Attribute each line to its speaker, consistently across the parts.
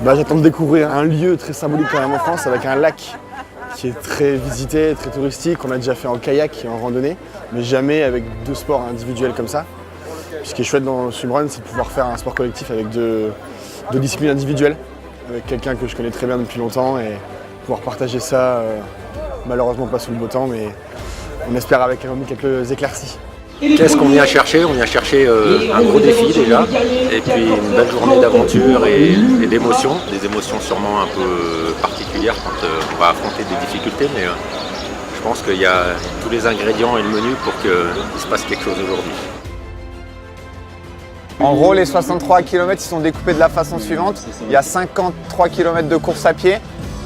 Speaker 1: J'attends de découvrir un lieu très symbolique quand même en France avec un lac qui est très visité, très touristique. On a déjà fait en kayak et en randonnée, mais jamais avec deux sports individuels comme ça. Ce qui est chouette dans le swimrun, c'est de pouvoir faire un sport collectif avec deux disciplines individuelles, avec quelqu'un que je connais très bien depuis longtemps et pouvoir partager ça, malheureusement pas sous le beau temps, mais on espère avec quelques éclaircies.
Speaker 2: Qu'est-ce qu'on vient chercher? On vient chercher un gros défi déjà, et puis une belle journée d'aventure et d'émotions. Des émotions sûrement un peu particulières quand on va affronter des difficultés, mais je pense qu'il y a tous les ingrédients et le menu pour qu'il se passe quelque chose aujourd'hui.
Speaker 3: En gros, les 63 km ils sont découpés de la façon suivante. Il y a 53 km de course à pied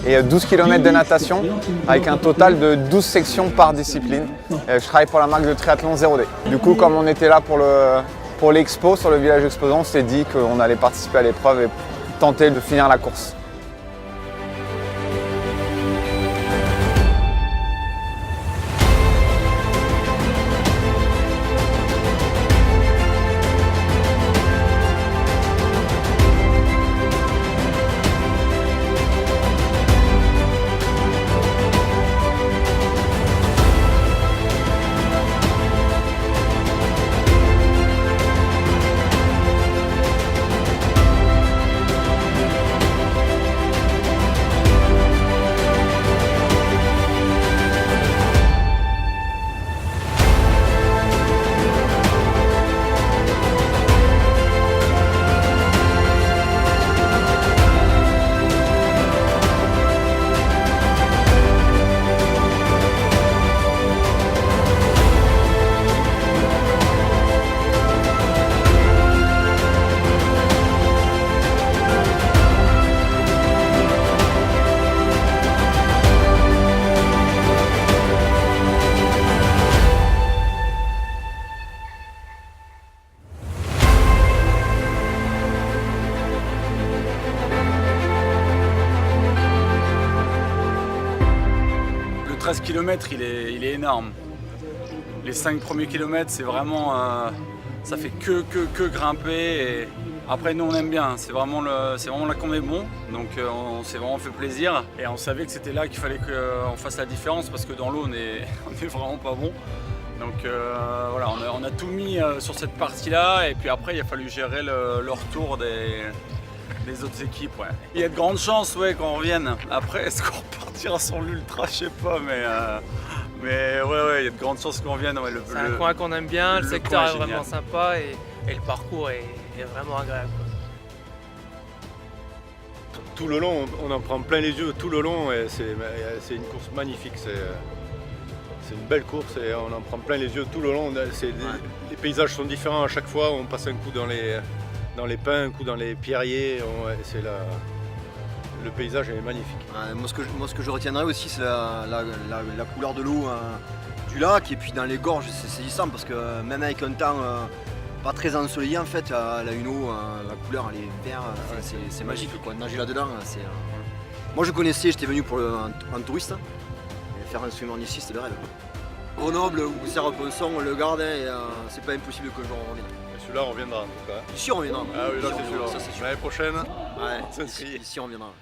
Speaker 3: et 12 km de natation, avec un total de 12 sections par discipline. Je travaille pour la marque de triathlon 0D. Du coup, comme on était là pour l'expo, sur le village exposant, on s'est dit qu'on allait participer à l'épreuve et tenter de finir la course.
Speaker 4: Le 13 km il est énorme. Les 5 premiers kilomètres c'est vraiment ça fait que grimper et après nous on aime bien, c'est vraiment là qu'on est bon, donc on s'est vraiment fait plaisir et on savait que c'était là qu'il fallait qu'on fasse la différence parce que dans l'eau on est vraiment pas bon. Donc voilà, on a tout mis sur cette partie là et puis après il a fallu gérer le retour des autres équipes. Ouais. Il y a de grandes chances qu'on revienne. Après, est-ce qu'on repartira sur l'ultra? Je sais pas, mais ouais, il y a de grandes chances qu'on revienne. Ouais,
Speaker 5: c'est un coin qu'on aime bien, le secteur est vraiment sympa et le parcours est vraiment agréable.
Speaker 6: Tout le long, on en prend plein les yeux tout le long et c'est une course magnifique. C'est une belle course et on en prend plein les yeux tout le long. Les paysages sont différents à chaque fois. On passe un coup dans les pins, un coup dans les pierriers. Le paysage est magnifique.
Speaker 7: Moi, ce que je retiendrai aussi, c'est la couleur de l'eau du lac et puis dans les gorges, c'est saisissant parce que même avec un temps pas très ensoleillé, en fait, elle a une eau, la couleur elle est vert, c'est magique quoi. Nager là-dedans, moi je connaissais, j'étais venu pour un touriste. Faire un swimrun ici, c'était le rêve. Grenoble ou Serre-Ponson, on le garde et c'est pas impossible que j'en revienne.
Speaker 6: Celui-là on reviendra en tout cas.
Speaker 7: Ici on reviendra.
Speaker 6: Ah oui, là c'est sûr.
Speaker 7: Ça c'est sûr.
Speaker 6: L'année prochaine,
Speaker 7: ouais, ici on reviendra.